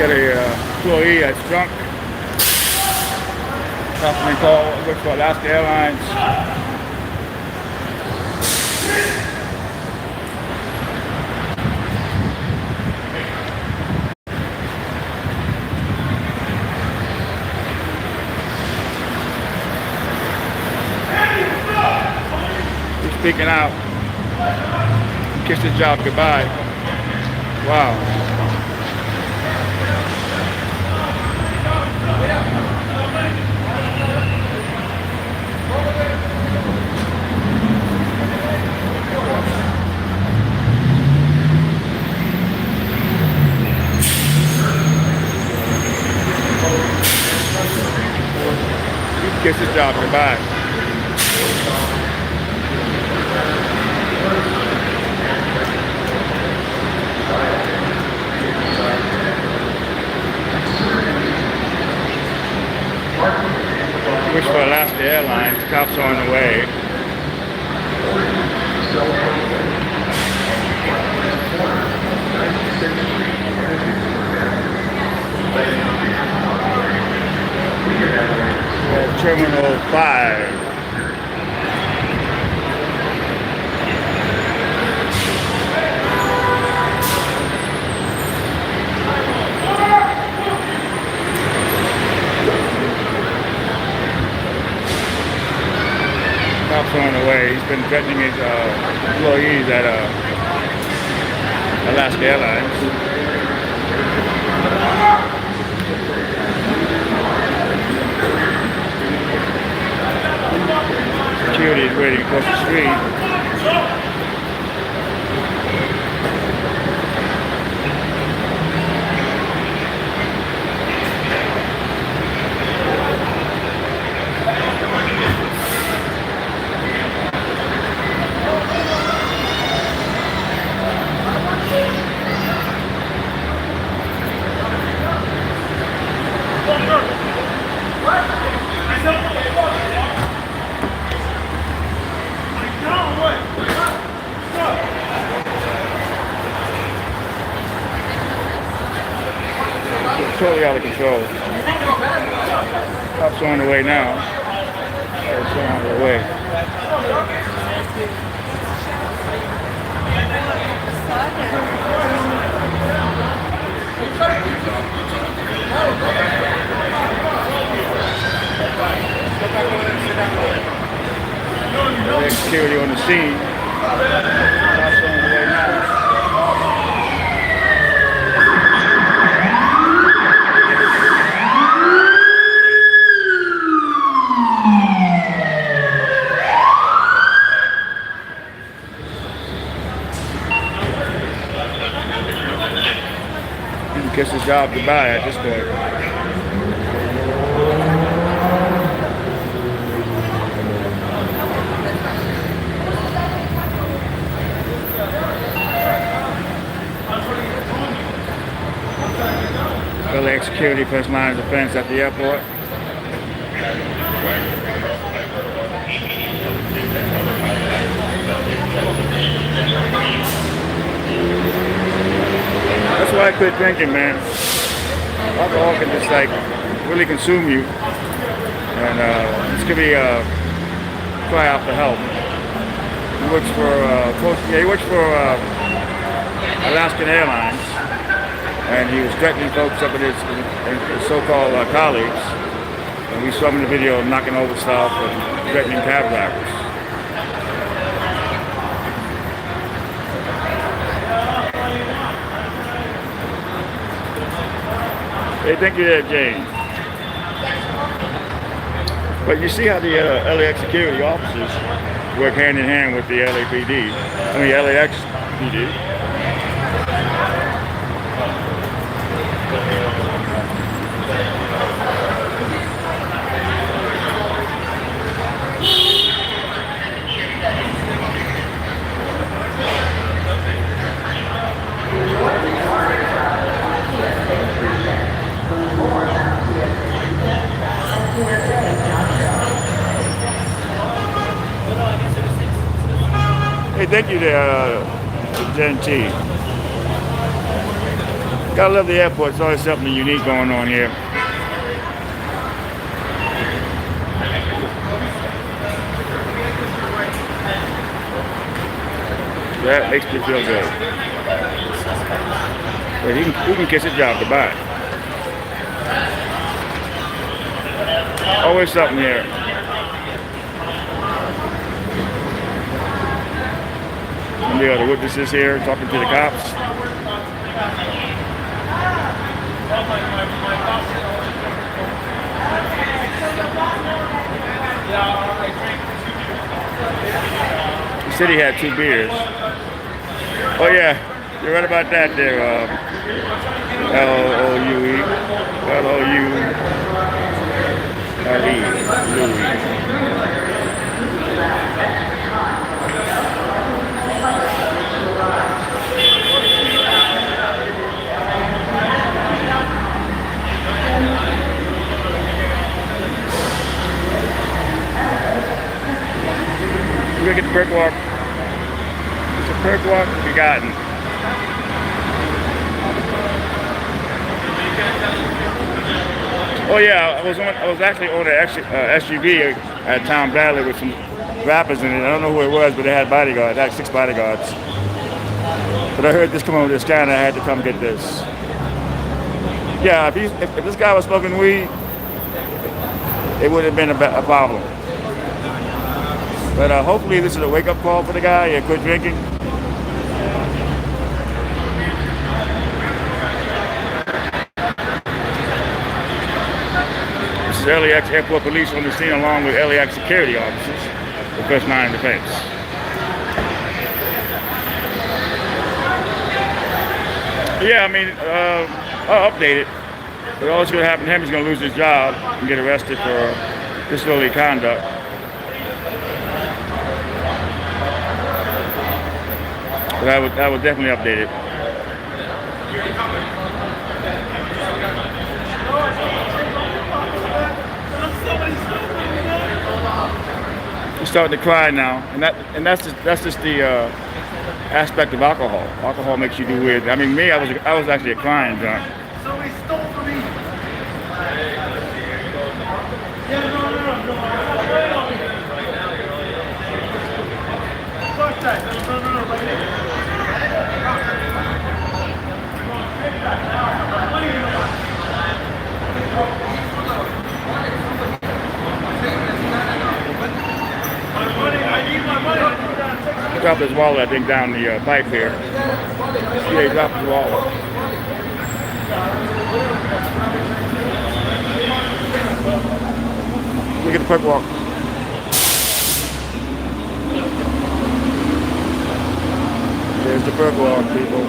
Got a employee that's drunk. Customer call, works for Alaska Airlines. He's speaking out. Kissed his job goodbye. Wow. Kiss his job goodbye. Wish for Alaska Airlines. Cops are on the way. Terminal 5. Cops on the way. He's been threatening his employees at Alaska Airlines. Security is waiting across the street. Totally out of control. Cops on the way now. Cops on the way. There's security on the scene. Cops on the way now. Kiss his job goodbye at this point. LAX security first line of defense at the airport. That's why I quit drinking, man. Alcohol can just like really consume you, and this could be a cry out for help. He works for Alaska Airlines, and he was threatening folks up at his so-called colleagues. And we saw him in the video knocking over stuff and threatening cab drivers. Hey, thank you there, Jane. But you see how the LAX security officers work hand in hand with the LAPD. I mean, LAX PD. Hey, thank you there, Jen T. Gotta love the airport. It's always something unique going on here. That makes me feel good. But he can kiss his job goodbye. Always something here. And the other witnesses here talking to the cops. He said he had 2 beers. Oh yeah, you're right about that there. L-O-U-E. L-O-U-R-E. Louis. We're gonna get the perk walk. It's a perk walk forgotten. Oh yeah, I was actually on an SUV at Town Valley with some rappers in it. I don't know who it was, but they had bodyguards. They had 6 bodyguards. But I heard this come over this guy, and I had to come get this. Yeah, if this guy was smoking weed, it would have been a problem. But hopefully this is a wake-up call for the guy and quit drinking. This is LAX Airport Police on the scene along with LAX security officers, the first line of defense. Yeah, I mean, I'll update it. But all that's going to happen to him, he's going to lose his job and get arrested for disorderly conduct. But I would definitely update it. He's starting to cry now, and that's just the aspect of alcohol. Alcohol makes you do weird. I mean, me, I was actually a crying drunk. Somebody stole from me. Yeah, no. Fuck that. No, right here. He dropped his wallet, I think, down the pipe here. Yeah, he dropped his wallet. Look at the perk walk. There's the perk walk, people.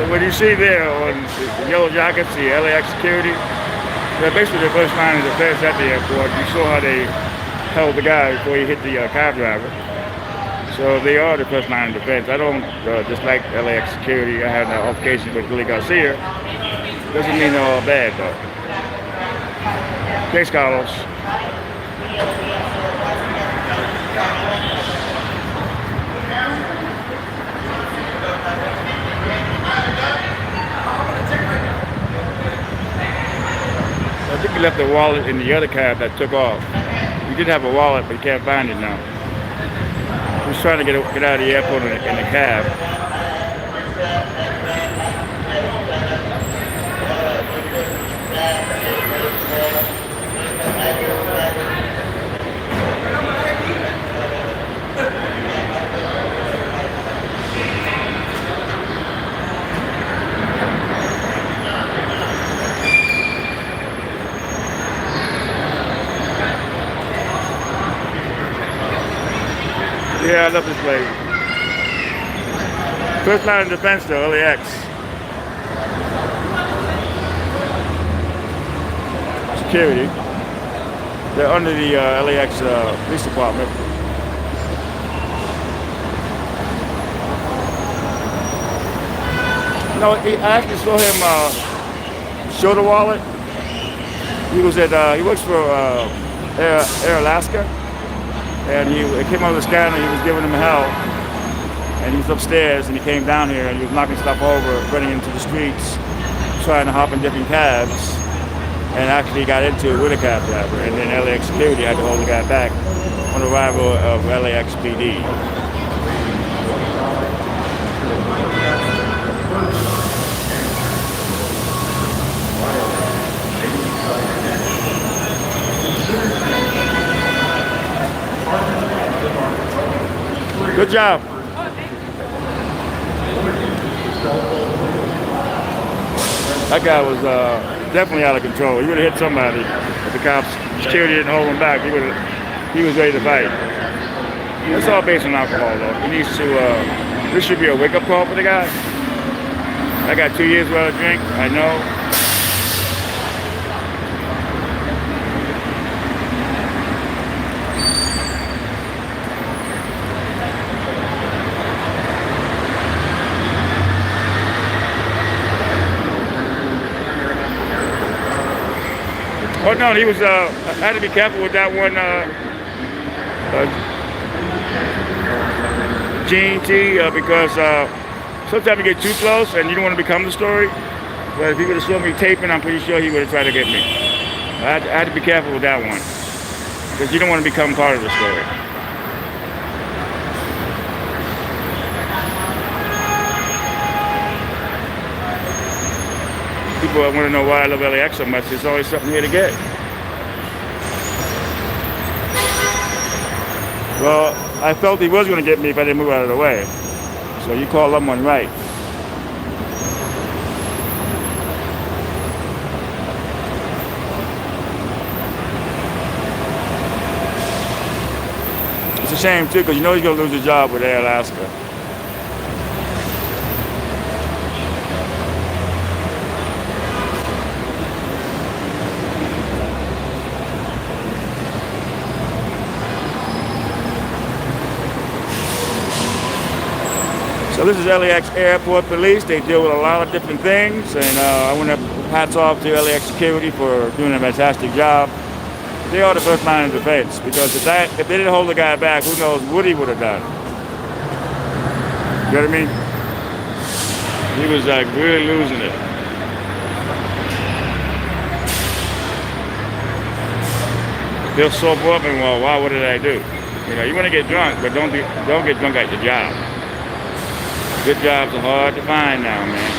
What you see there on the yellow jackets, the LAX security, they're basically the first line of defense at the airport. You saw how they held the guy before he hit the cab driver. So they are the first line of defense. I don't dislike LAX security. I had an altercation with Billy Garcia. Doesn't mean they're all bad though. Thanks, Carlos. I think he left the wallet in the other cab that took off. He did have a wallet, but he can't find it now. He was trying to get out of the airport in the cab. Yeah, I love this place. First line of defense though, LAX. Security. They're under the LAX police department. No, I actually saw him show the wallet. He was at he works for Air Alaska, and he came over the scanner. He was giving him hell, and he was upstairs, and he came down here, and he was knocking stuff over, running into the streets, trying to hop in different cabs, and actually got into it with a cab driver, and then LAX security had to hold the guy back on arrival of laxpd. Good job. That guy was definitely out of control. He would have hit somebody if the cops, security didn't hold him back. He was ready to fight. It's all based on alcohol, though. He needs to. This should be a wake-up call for the guy. I got 2 years worth of drink. I know. Oh no, he was. I had to be careful with that one. Gene T, because sometimes you get too close and you don't want to become the story. But if he would have saw me taping, I'm pretty sure he would have tried to get me. I had to be careful with that one because you don't want to become part of the story. People want to know why I love LAX so much. There's always something here to get. Well, I felt he was going to get me if I didn't move out of the way. So you call someone right. It's a shame too, because you know he's going to lose his job with Air Alaska. So this is LAX Airport Police. They deal with a lot of different things, and I want to hats off to LAX Security for doing a fantastic job. They are the first line of defense, because if they didn't hold the guy back, who knows what he would have done. You know what I mean? He was like really losing it. They'll sober up and, well, wow, what did I do? You know, you want to get drunk, but don't get drunk at your job. Good jobs are hard to find now, man.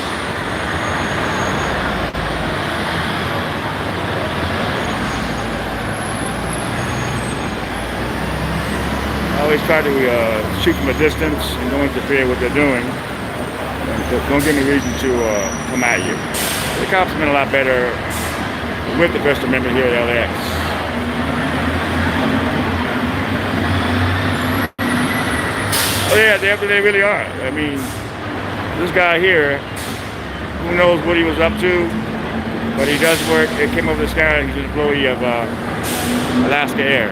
I always try to shoot from a distance and don't interfere with what they're doing. And don't give me reason to come at you. The cops have been a lot better with the First Amendment here at LAX. Oh yeah, they really are. I mean, this guy here, who knows what he was up to, but he does work. It came over the sky. He's an employee of Alaska Air.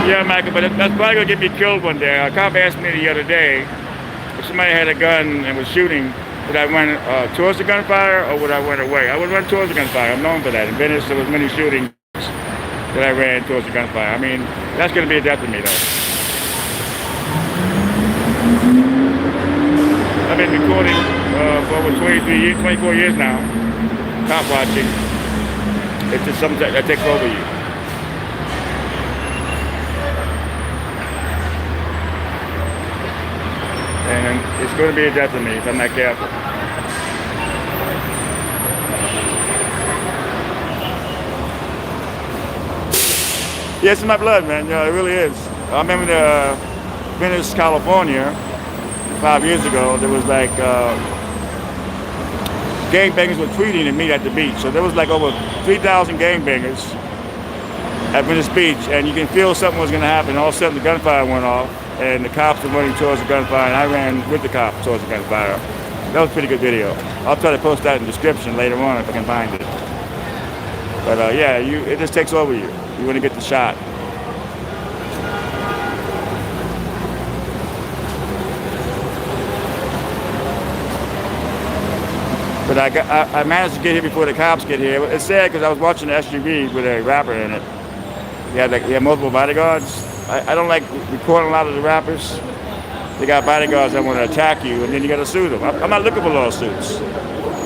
Yeah, Michael, but that's probably gonna get me killed one day. A cop asked me the other day if somebody had a gun and was shooting, would I run towards the gunfire or would I run away? I would run towards the gunfire. I'm known for that. In Venice, there was many shootings that I ran towards the gunfire. I mean, that's going to be a death to me, though. I've been recording for over 24 years now, cop watching. It's just something that takes over you. And it's going to be a death to me if I'm not careful. Yeah, it's in my blood, man. Yeah, it really is. I remember Venice, California, 5 years ago. There was like gangbangers were tweeting and meet at the beach. So there was like over 3,000 gangbangers at Venice Beach, and you can feel something was going to happen. All of a sudden, the gunfire went off, and the cops were running towards the gunfire, and I ran with the cops towards the gunfire. That was a pretty good video. I'll try to post that in the description later on if I can find it. But yeah, it just takes over you. You want to get the shot. But I managed to get here before the cops get here. It's sad because I was watching the SUV with a rapper in it. He had multiple bodyguards. I don't like recording a lot of the rappers. They got bodyguards that want to attack you, and then you got to sue them. I'm not looking for lawsuits.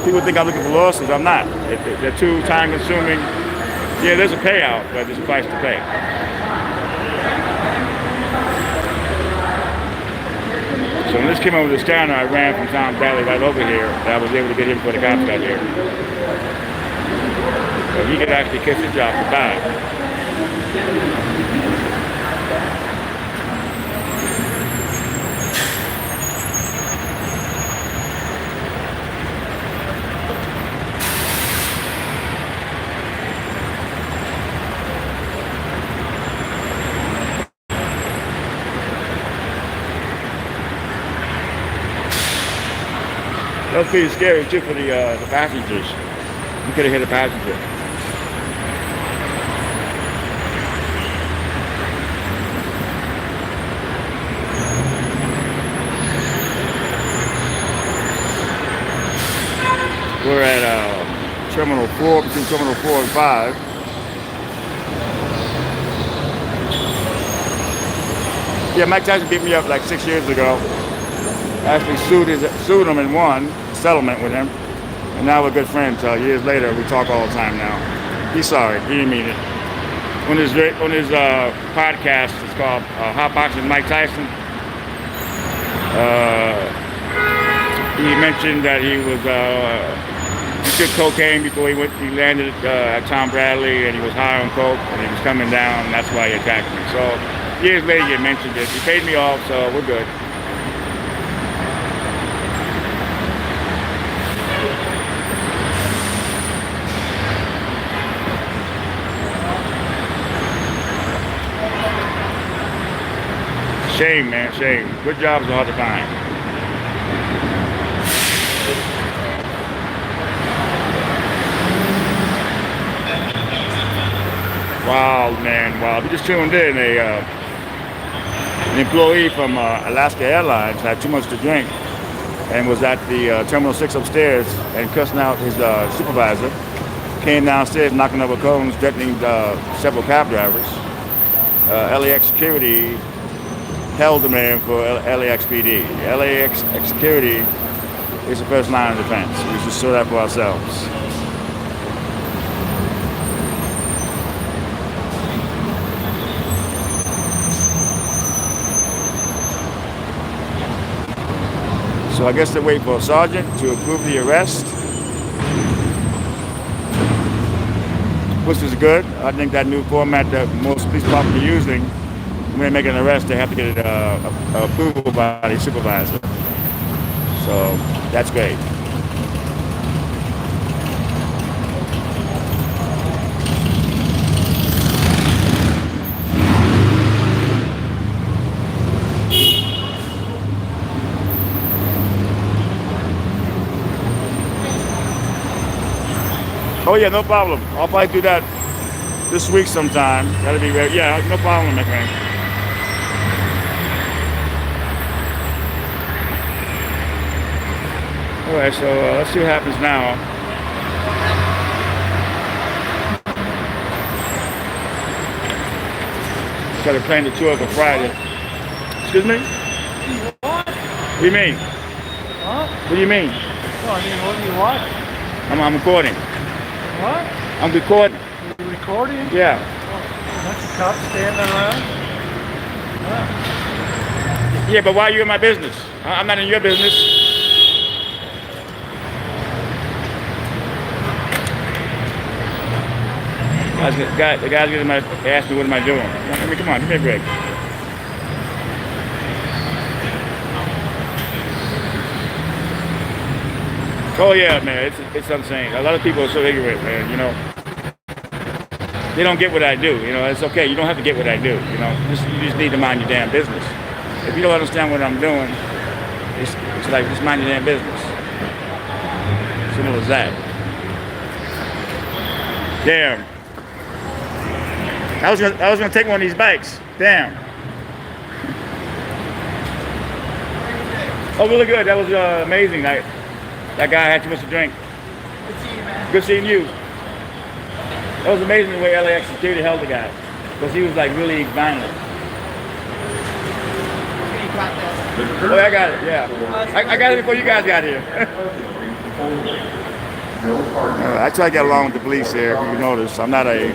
People think I'm looking for lawsuits. I'm not. They're too time-consuming. Yeah, there's a payout, but there's a price to pay. So when this came over this counter, I ran from Tom Valley right over here, and I was able to get in before the cops got here. So he could actually kiss his job goodbye. That was pretty scary too for the passengers. You could have hit a passenger. We're at Terminal 4, between Terminal 4 and 5. Yeah, Mike Tyson beat me up like 6 years ago. I actually sued him and won a settlement with him. And now we're good friends. Years later, we talk all the time now. He's sorry. He didn't mean it. On his podcast, it's called Hot Boxing with Mike Tyson. He mentioned that he took cocaine before he landed at Tom Bradley, and he was high on coke, and he was coming down, and that's why he attacked me. So years later, he mentioned this. He paid me off, so we're good. Shame, man, shame. Good jobs are hard to find. Wow, man, wow. If you just tuned in, an employee from Alaska Airlines had too much to drink and was at the Terminal 6 upstairs and cussing out his supervisor. Came downstairs knocking over cones, threatening several cab drivers. LAX security held the man for LAXPD. LAX security is the first line of defense. We should sort that for ourselves. So I guess they wait for a sergeant to approve the arrest, which is good. I think that new format that most police departments are using, when they make an arrest, they have to get approval by the supervisor. So that's great. Oh yeah, no problem. I'll probably do that this week sometime. That'll be great. Yeah, no problem, my friend. All right, so let's see what happens now. Try to plan the tour for Friday. Excuse me? What? What do you mean? Huh? What do you mean? Well, I mean, what do you want? I'm recording. What? I'm recording. You recording? Yeah. Oh, bunch of cops standing around? Yeah, but why are you in my business? I'm not in your business. The guy's getting my ask me what am I doing. I mean, come on, give me a break. Oh yeah, man, it's insane. A lot of people are so ignorant, man, you know. they don't get what I do. You know, it's okay. You don't have to get what I do. You know, you just need to mind your damn business. If you don't understand what I'm doing, it's like just mind your damn business. Simple as that. Damn. I was gonna take one of these bikes. Damn. Oh, really good. That was amazing. That guy had too much to drink. Good seeing you. That was amazing the way LAX security held the guy, because he was like really violent. Oh, I got it. Yeah, I got it before you guys got here. I try to get along with the police here. If you notice, I'm not a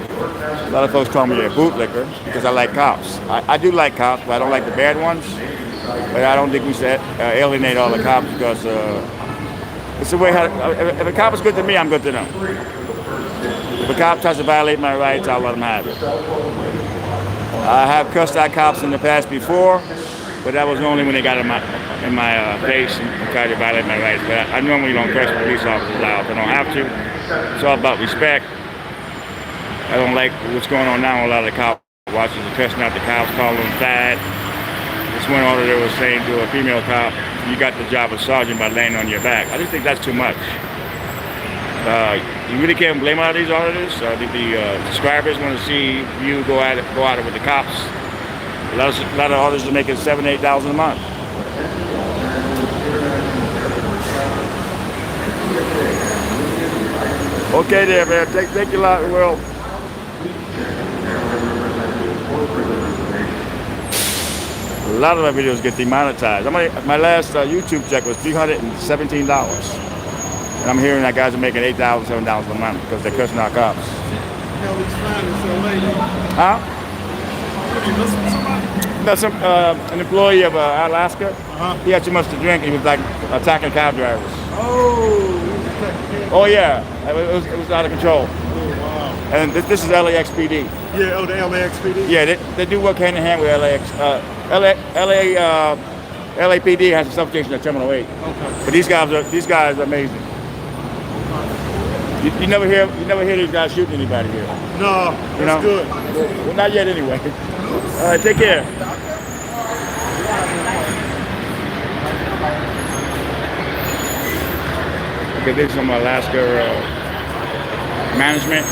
lot of folks call me a bootlicker because I like cops. I do like cops, but I don't like the bad ones. But I don't think we should alienate all the cops because it's the way if a cop is good to me, I'm good to them. If a cop tries to violate my rights, I'll let him have it. I have cussed out cops in the past before, but that was only when they got in my face and tried to violate my rights. But I normally don't curse police officers out. I don't have to. It's all about respect. I don't like what's going on now. A lot of the cop watchers are cussing out the cops, calling them fat. This one auditor was saying to a female cop, "You got the job of sergeant by laying on your back." I just think that's too much. You really can't blame all these auditors. The subscribers want to see you go at it with the cops. A lot of auditors are making $7,000, $8,000 a month. Okay, there, man. Thank you a lot, Will. A lot of my videos get demonetized. My last YouTube check was $317. And I'm hearing that guys are making $8,000, $7,000 a month because they're cussing out cops. Huh? No, an employee of Alaska. He had too much to drink and he was like attacking cab drivers. Oh yeah, it was out of control. Oh, wow. And this is LAXPD. Yeah, oh, the LAXPD? Yeah, they do work hand in hand with LAPD has a substation at Terminal 8. Okay. But these guys are amazing. You never hear these guys shooting anybody here. No, that's good. Well, not yet anyway. All right, take care. Okay, this is some Alaska management.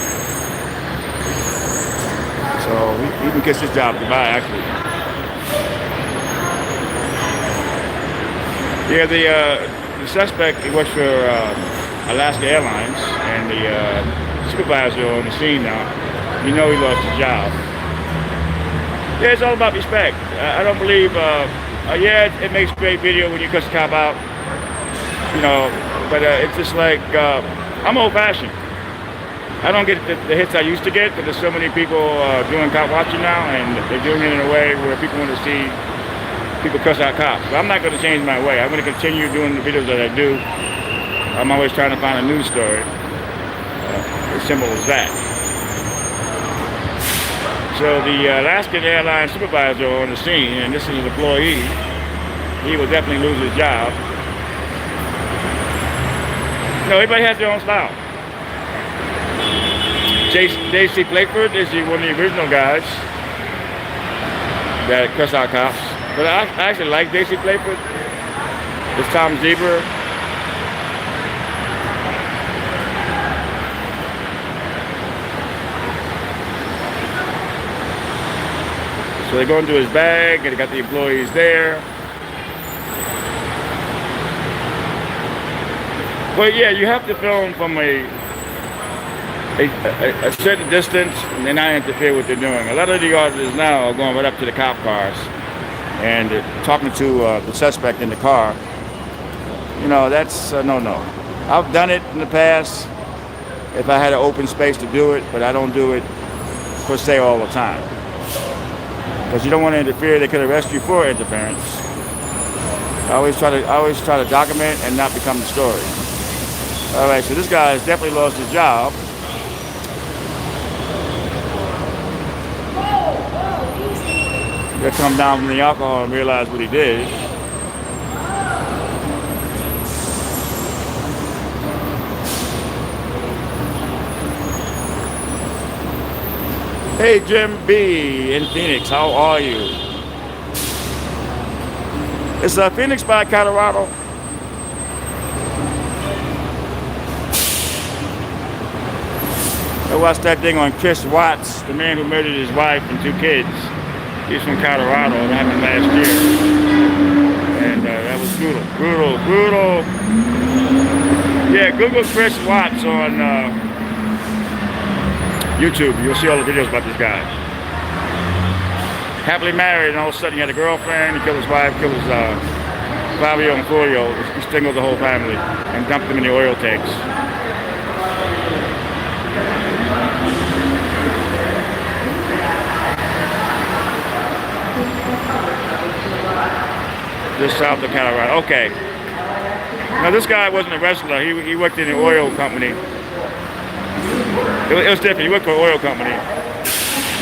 So he can kiss his job goodbye, actually. Yeah, the suspect, he works for Alaska Airlines, and the supervisor on the scene now, you know he lost his job. Yeah, it's all about respect. I don't believe, yeah, it makes great video when you cuss a cop out, you know, but it's just like, I'm old-fashioned. I don't get the hits I used to get, but there's so many people doing cop watching now, and they're doing it in a way where people want to see people cuss out cops. But I'm not going to change my way. I'm going to continue doing the videos that I do. I'm always trying to find a news story. As simple as that. So the Alaska Airlines supervisor on the scene, and this is an employee, he will definitely lose his job. You know, everybody has their own style. J.C. Blakeford is one of the original guys that cuss out cops. But I actually like J.C. Blakeford. It's Tom Zebra. So they go into his bag, and they got the employees there. But yeah, you have to film from a certain distance and then not interfere with what they're doing. A lot of the auditors now are going right up to the cop cars and talking to the suspect in the car. You know, that's no. I've done it in the past if I had an open space to do it, but I don't do it per se all the time. Because you don't want to interfere. They could arrest you for interference. I always try to document and not become the story. All right, so this guy has definitely lost his job. He'll come down from the alcohol and realize what he did. Hey Jim B in Phoenix, how are you? It's Phoenix by Colorado. I watched that thing on Chris Watts, the man who murdered his wife and 2 kids. He's from Colorado. It happened last year. And that was brutal, brutal, brutal. Yeah, Google Chris Watts on YouTube. You'll see all the videos about this guy. Happily married, and all of a sudden he had a girlfriend. He killed his wife, killed his 5-year-old and 4-year-old. He strangled the whole family and dumped them in the oil tanks. Just south of Colorado. Okay. Now this guy wasn't a wrestler. He worked in an oil company. It was different. He worked for an oil company.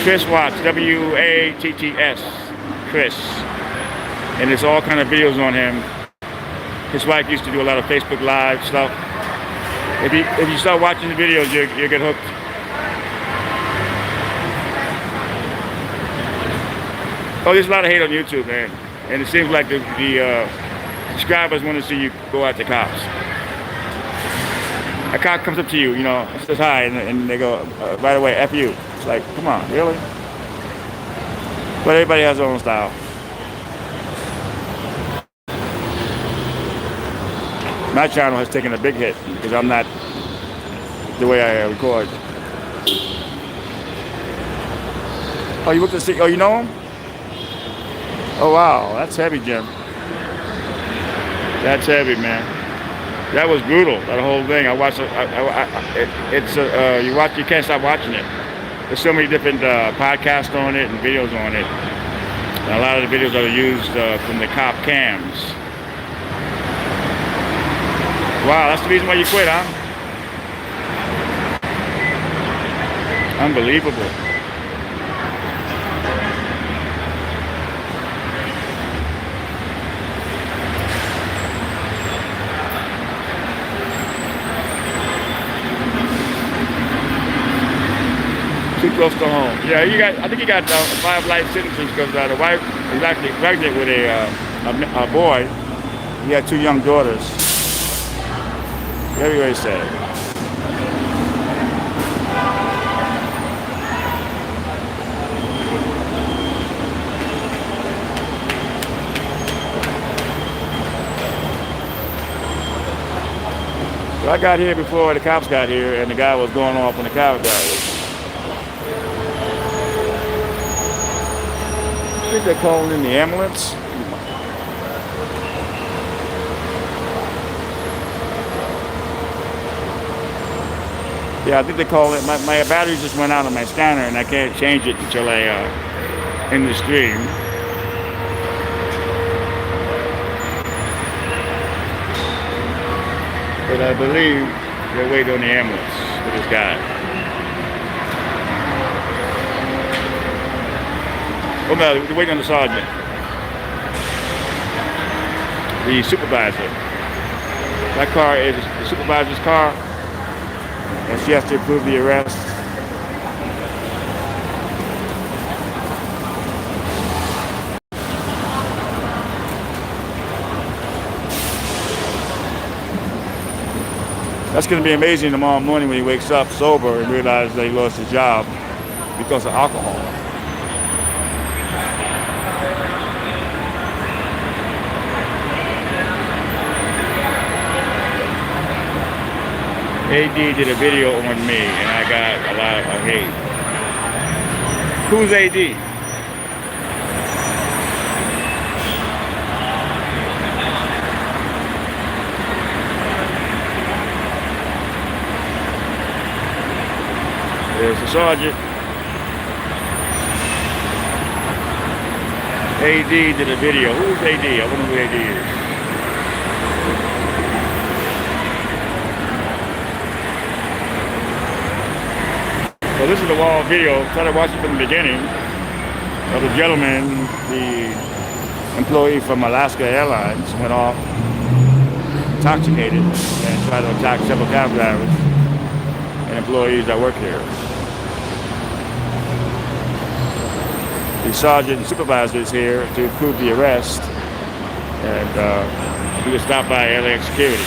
Chris Watts, W-A-T-T-S, Chris. And there's all kind of videos on him. His wife used to do a lot of Facebook Live stuff. If you start watching the videos, you'll get hooked. Oh, there's a lot of hate on YouTube, man. And it seems like the subscribers want to see you go at the cops. A cop comes up to you, you know, says hi, and they go, right away, F you. It's like, come on, really? But everybody has their own style. My channel has taken a big hit because I'm not the way I record. Oh, you look to see, oh, you know him? Oh, wow, that's heavy, Jim. That's heavy, man. That was brutal, that whole thing. I watched it. You can't stop watching it. There's so many different podcasts on it and videos on it. And a lot of the videos are used from the cop cams. Wow, that's the reason why you quit, huh? Unbelievable. Too close to home. Yeah, I think he got 5 life sentences because the wife was actually pregnant with a boy. He had 2 young daughters. Very, very sad. So I got here before the cops got here, and the guy was going off when the cops got here. I think they're calling in the ambulance. Yeah, I think they call it. My battery just went out on my scanner, and I can't change it until I end the stream. But I believe they're waiting on the ambulance for this guy. Oh no, they're waiting on the sergeant. The supervisor. That car is the supervisor's car, and she has to approve the arrest. That's going to be amazing tomorrow morning when he wakes up sober and realizes that he lost his job because of alcohol. AD did a video on me and I got a lot of hate. Who's AD? There's the sergeant. AD did a video. Who's AD? I wonder who AD is. So this is the wall video. Try to watch it from the beginning of the gentleman, the employee from Alaska Airlines, went off intoxicated and tried to attack several cab drivers and employees that work here. the sergeant and supervisor is here to approve the arrest, and we just stopped by LAX security.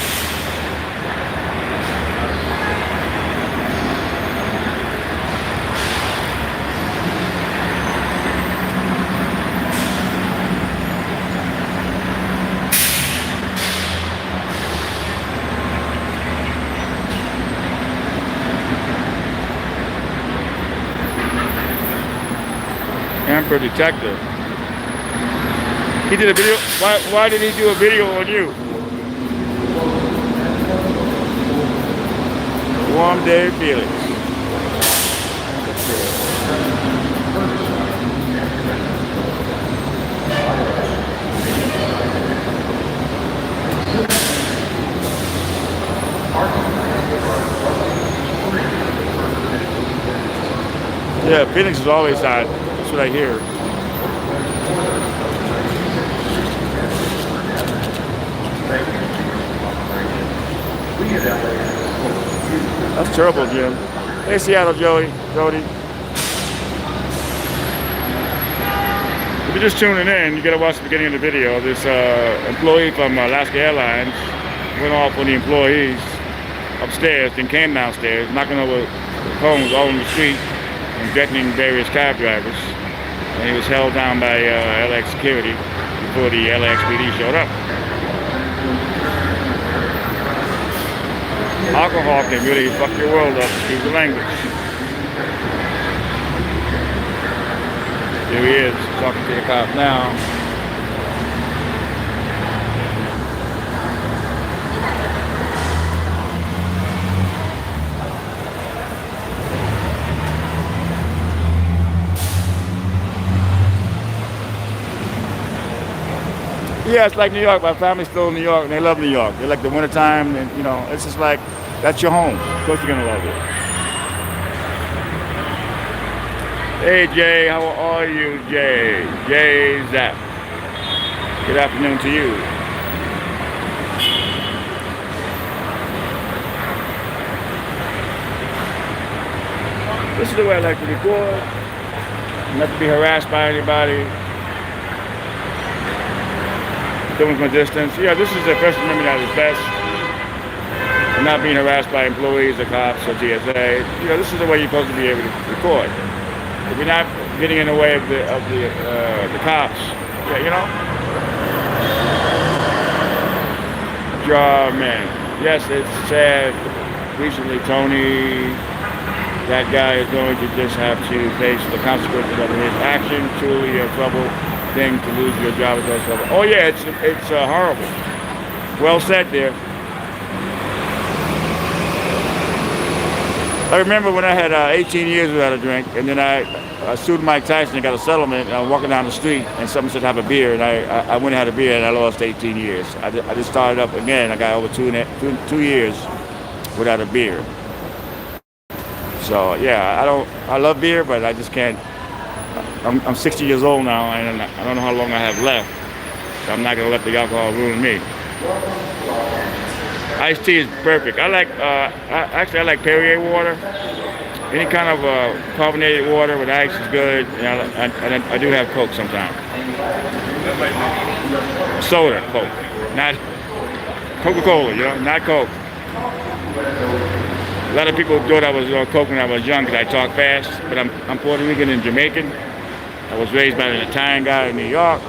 Emperor detective. He did a video. Why did he do a video on you? Warm day feelings. Yeah, Phoenix is always hot. That's what I hear. That's terrible, Jim. Hey, Seattle, Jody. If you're just tuning in, you gotta watch the beginning of the video. This employee from Alaska Airlines went off on the employees upstairs, then came downstairs, knocking over phones all in the street and threatening various cab drivers. And he was held down by LAX security before the laxpd showed up. Alcohol can really fuck your world up, excuse the language. Here he is, talking to the cop now. Yeah, it's like New York. My family's still in New York, and they love New York. They like the wintertime, and you know, it's just like, that's your home. Of course you're gonna love it. Hey Jay, how are you, Jay? Jay Zap. Good afternoon to you. This is the way I like to record. Not to be harassed by anybody. Doing my distance. Yeah, this is the First Amendment at its best. And not being harassed by employees or cops or TSA. You know, this is the way you're supposed to be able to record. If you're not getting in the way of the cops, yeah, you know. Man, yes, it's sad. Recently, Tony, that guy is going to just have to face the consequences of his action. Truly a trouble thing to lose your job. Oh yeah, it's horrible. Well said there. I remember when I had 18 years without a drink, and then I sued Mike Tyson and got a settlement. And I was walking down the street, and someone said have a beer, and I went and had a beer, and I lost 18 years. I just started up again. I got over 2 years without a beer. So yeah, I love beer, but I just can't. I'm 60 years old now, and I don't know how long I have left. So I'm not gonna let the alcohol ruin me. Iced tea is perfect. I like Perrier water. Any kind of carbonated water with ice is good. And I do have Coke sometimes. Soda, Coke, not Coca-Cola. You know, not Coke. A lot of people thought I was Coke when I was young because I talk fast, but I'm Puerto Rican and Jamaican. I was raised by an Italian guy in New York.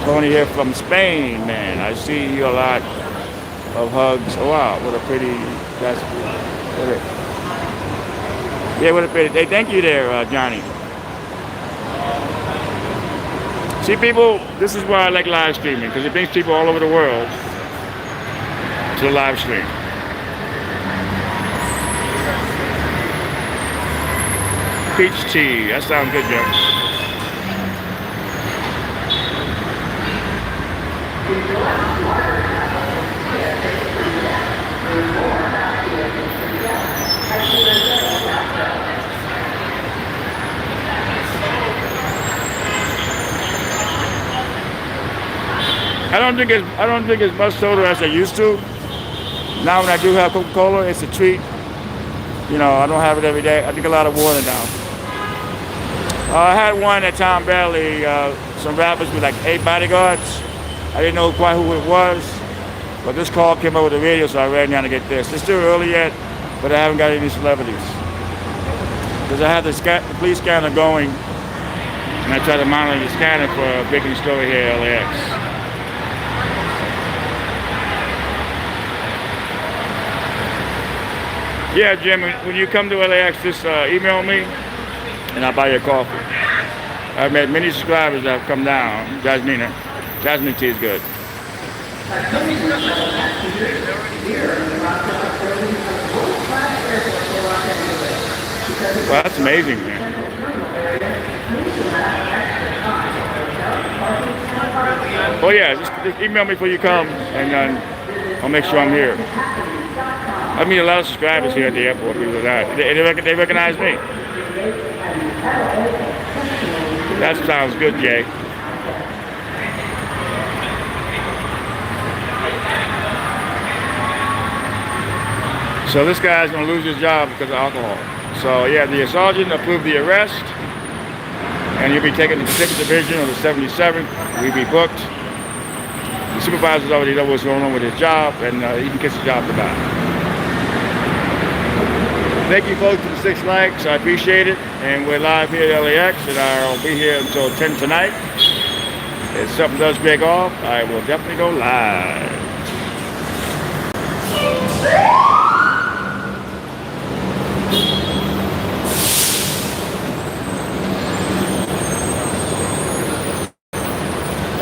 Tony here from Spain, man. I see you a lot of hugs. Oh wow, what a pretty, that's, what a pretty, hey, thank you there, Johnny. See people, this is why I like live streaming, because it brings people all over the world to the live stream. Peach tea, that sounds good, Joe. I don't think it's much soda as I used to. Now when I do have Coca-Cola, it's a treat. You know, I don't have it every day. I drink a lot of water now. I had one at Tom Bailey, some rappers with like 8 bodyguards. I didn't know quite who it was, but this call came over the radio, so I ran down to get this. It's still early yet, but I haven't got any celebrities. Because I have the police scanner going, and I try to monitor the scanner for a breaking story here at LAX. Yeah, Jim, when you come to LAX, just email me, and I'll buy you a coffee. I've met many subscribers that have come down. Jasmine tea is good. Well, that's amazing, man. Oh yeah, just email me before you come, and I'll make sure I'm here. I meet a lot of subscribers here at the airport. People like that. They recognize me. That sounds good, Jay. So this guy's gonna lose his job because of alcohol. So yeah, the sergeant approved the arrest, and he'll be taken to the 6th Division or the 77th. We'll be booked. The supervisor's already know what's going on with his job, and he can kiss his job goodbye. Thank you folks for the 6 likes, I appreciate it. And we're live here at LAX, and I'll be here until 10 tonight. If something does break off, I will definitely go live.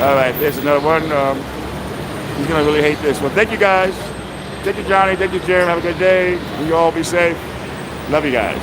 All right, there's another one. He's gonna really hate this. Well, thank you guys. Thank you, Johnny. Thank you, Jeremy. Have a good day. You all be safe. Love you guys.